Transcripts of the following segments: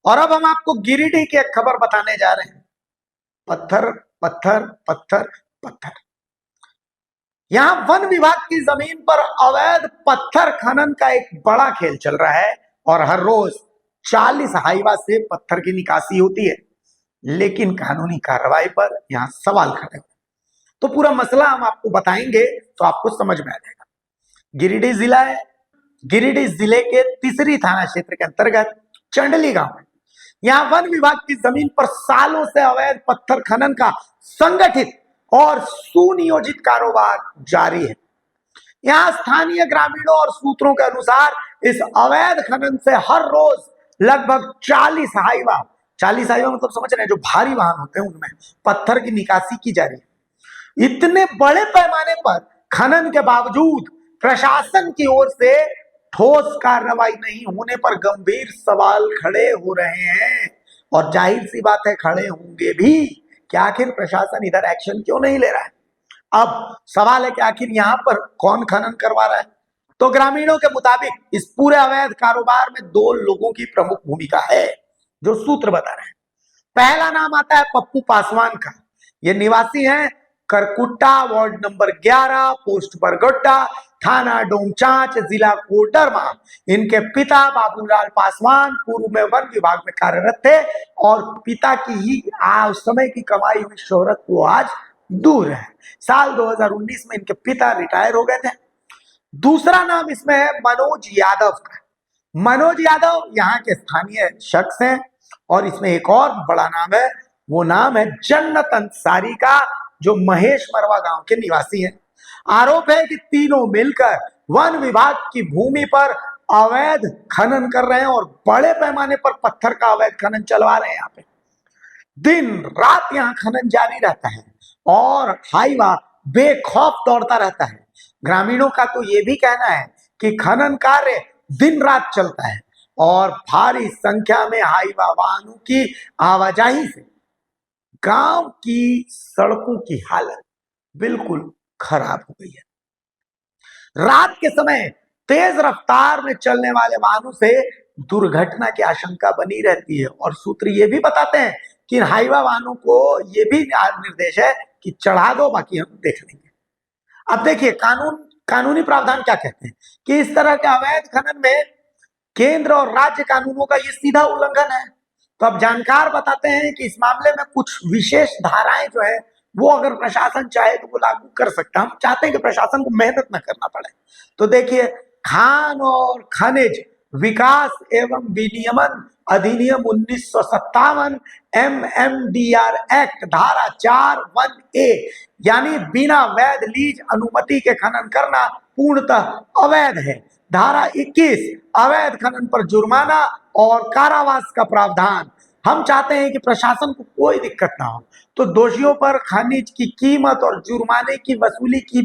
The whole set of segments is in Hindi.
और अब हम आपको गिरिडीह की एक खबर बताने जा रहे हैं। पत्थर पत्थर पत्थर पत्थर। यहां वन विभाग की जमीन पर अवैध पत्थर खनन का एक बड़ा खेल चल रहा है और हर रोज 40 हाईवा से पत्थर की निकासी होती है, लेकिन कानूनी कार्रवाई पर यहां सवाल खड़े हैं। तो पूरा मसला हम आपको बताएंगे तो आपको समझ में आ जाएगा। गिरिडीह जिला है। गिरिडीह जिले के तीसरी थाना क्षेत्र के अंतर्गत चंडली गांव है। यहां वन विभाग की जमीन पर सालों से अवैध पत्थर खनन का संगठित और सुनियोजित कारोबार जारी है। यहां स्थानीय ग्रामीणों और सूत्रों के अनुसार इस अवैध खनन से हर रोज लगभग 40 हाईवा मतलब समझ रहे हैं, जो भारी वाहन होते हैं उनमें पत्थर की निकासी की जा रही है। इतने बड़े पैमाने पर खनन के बावजूद प्रशासन की ओर से ठोस कार्रवाई नहीं होने पर गंभीर सवाल खड़े हो रहे हैं। और जाहिर सी बात है, खड़े होंगे भी कि आखिर प्रशासन इधर एक्शन क्यों नहीं ले रहा है। अब सवाल है कि आखिर यहाँ पर कौन खनन करवा रहा है। तो ग्रामीणों के मुताबिक इस पूरे अवैध कारोबार में 2 लोगों की प्रमुख भूमिका है, जो सूत्र बता रहे हैं। पहला नाम आता है पप्पू पासवान का। ये निवासी हैं करकुट्टा, वार्ड नंबर 11, पोस्ट बरगोड्डा, थाना डोमचांच, जिला कोडरमा। इनके पिता बाबूलाल पासवान पूर्व में वन विभाग में कार्यरत थे और पिता की ही उस समय की कमाई हुई शोहरत वो आज दूर है। साल 2019 में इनके पिता रिटायर हो गए थे। दूसरा नाम इसमें है मनोज यादव का। मनोज यादव यहाँ के स्थानीय शख्स हैं और इसमें एक और बड़ा नाम है, वो नाम है जन्नत अंसारी का, जो महेश मरवा गांव के निवासी हैं। आरोप है कि तीनों मिलकर वन विभाग की भूमि पर अवैध खनन कर रहे हैं और बड़े पैमाने पर पत्थर का अवैध खनन चलवा रहे हैं। यहाँ पे दिन रात यहाँ खनन जारी रहता है और हाईवा बेखौफ दौड़ता रहता है। ग्रामीणों का तो ये भी कहना है कि खनन कार्य दिन रात चलता है और भारी संख्या में हाईवा वाहनों की आवाजाही से गांव की सड़कों की हालत बिल्कुल खराब हो गई है। रात के समय तेज रफ्तार में चलने वाले वाहनों से दुर्घटना की आशंका बनी रहती है और सूत्र ये भी बताते हैं कि हाईवा वाहनों को ये भी निर्देश है कि चढ़ा दो, बाकी हम देख लेंगे। अब देखिए, कानूनी प्रावधान क्या कहते हैं कि इस तरह के अवैध खनन में केंद्र और राज्य कानूनों का ये सीधा उल्लंघन है। तो अब जानकार बताते हैं कि इस मामले में कुछ विशेष धाराएं जो है वो अगर प्रशासन चाहे तो वो लागू कर सकता है। हम चाहते हैं कि प्रशासन को मेहनत न करना पड़े। तो देखिए, खान और खनिज विकास एवं विनियमन अधिनियम 1957 MMDR एक्ट धारा 4(1)A यानी बिना वैध लीज अनुमति के खनन करना पूर्णतः अवैध है। धारा 21 अवैध खनन पर जुर्माना और कारावास का प्रावधान। हम चाहते हैं कि प्रशासन को कोई दिक्कत ना हो, तो दोषियों पर खनिज की कीमत और जुर्माने की वसूली की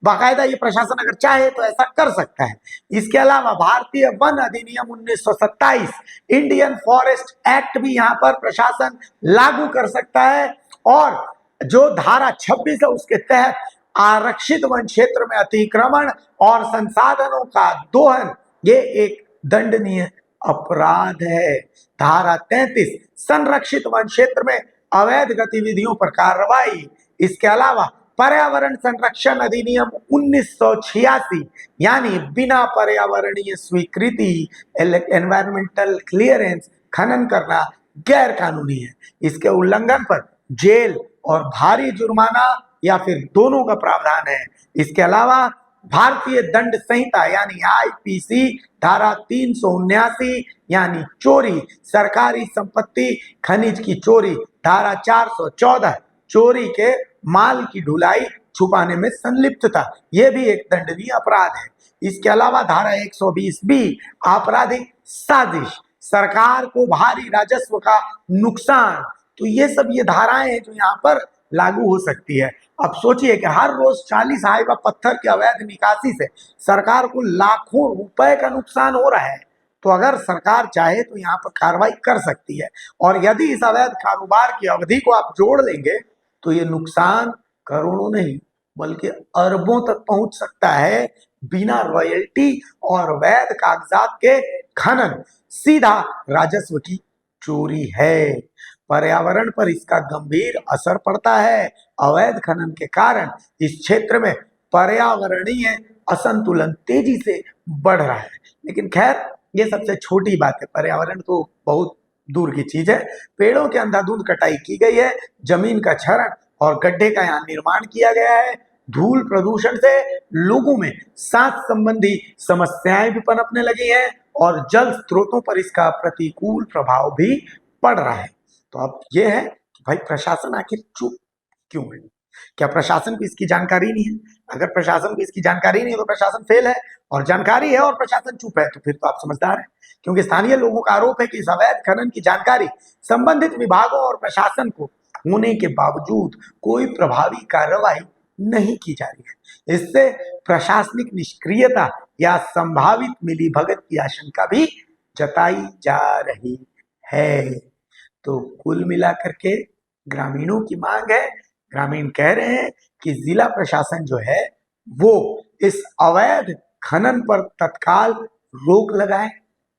बाकायदा ये प्रशासन अगर चाहे तो ऐसा कर सकता है। इसके अलावा भारतीय वन अधिनियम 1927 इंडियन फॉरेस्ट एक्ट भी यहाँ पर प्रशासन लागू कर सकता है और जो धारा 26 है उसके तहत आरक्षित वन क्षेत्र में अतिक्रमण और संसाधनों का दोहन ये एक दंडनीय अपराध है। धारा 33 संरक्षित वन क्षेत्र में अवैध गतिविधियों पर कार्रवाई। इसके अलावा पर्यावरण संरक्षण अधिनियम 1986 यानी बिना पर्यावरणीय स्वीकृति एनवायरमेंटल क्लियरेंस खनन करना गैर कानूनी है। इसके उल्लंघन पर जेल और भारी जुर्माना या फिर दोनों का प्रावधान है। इसके अलावा भारतीय दंड संहिता यानी IPC धारा 379 यानी चोरी, सरकारी संपत्ति खनिज की चोरी, धारा 414 चोरी के माल की ढुलाई छुपाने में संलिप्तता, यह भी एक दंडनीय अपराध है। इसके अलावा धारा 120B आपराधिक साजिश, सरकार को भारी राजस्व का नुकसान। तो ये सब ये धाराएं हैं जो यहाँ पर लागू हो सकती है। अब सोचिए कि हर रोज 40 हाईवा पत्थर की अवैध निकासी से सरकार को लाखों रुपए का नुकसान हो रहा है। तो अगर सरकार चाहे तो यहाँ पर कार्रवाई कर सकती है और यदि इस अवैध कारोबार की अवधि को आप जोड़ लेंगे तो ये नुकसान करोड़ों नहीं बल्कि अरबों तक पहुंच सकता है। बिना रॉयल्टी और वैध कागजात के खनन सीधा राजस्व की चोरी है। पर्यावरण पर इसका गंभीर असर पड़ता है। अवैध खनन के कारण इस क्षेत्र में पर्यावरणीय असंतुलन तेजी से बढ़ रहा है। लेकिन खैर ये सबसे छोटी बात है, पर्यावरण तो बहुत दूर की चीज है। पेड़ों की अंधाधुंध कटाई की गई है, जमीन का क्षरण और गड्ढे का यहाँ निर्माण किया गया है। धूल प्रदूषण से लोगों में सांस संबंधी समस्याएं भी पनपने लगी हैं और जल स्रोतों पर इसका प्रतिकूल प्रभाव भी पड़ रहा है। तो अब ये है कि भाई प्रशासन आखिर चुप क्यों है? क्या प्रशासन को इसकी जानकारी नहीं है? अगर प्रशासन को इसकी जानकारी नहीं है तो प्रशासन फेल है, और जानकारी है और प्रशासन चुप है तो फिर तो आप समझदार हैं। क्योंकि स्थानीय लोगों का आरोप है कि इस अवैध खनन की जानकारी संबंधित विभागों और प्रशासन को होने के बावजूद कोई प्रभावी कार्रवाई नहीं की जा रही है। इससे प्रशासनिक निष्क्रियता या संभावित मिलीभगत की आशंका भी जताई जा रही है। तो कुल मिलाकर के ग्रामीणों की मांग है, ग्रामीण कह रहे हैं कि जिला प्रशासन जो है वो इस अवैध खनन पर तत्काल रोक लगाए,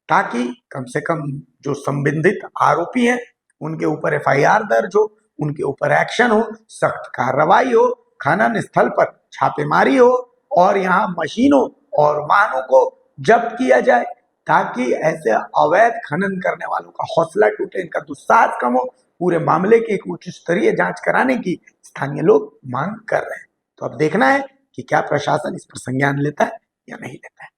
ताकि कम से कम जो संबंधित आरोपी हैं उनके ऊपर एफआईआर दर्ज हो, उनके ऊपर एक्शन हो, सख्त कार्रवाई हो, खनन स्थल पर छापेमारी हो और यहाँ मशीनों और वाहनों को जब्त किया जाए, ताकि ऐसे अवैध खनन करने वालों का हौसला टूटे, इनका दुस्साहस कम हो। पूरे मामले की एक उच्च स्तरीय जांच कराने की स्थानीय लोग मांग कर रहे हैं। तो अब देखना है कि क्या प्रशासन इस पर संज्ञान लेता है या नहीं लेता है।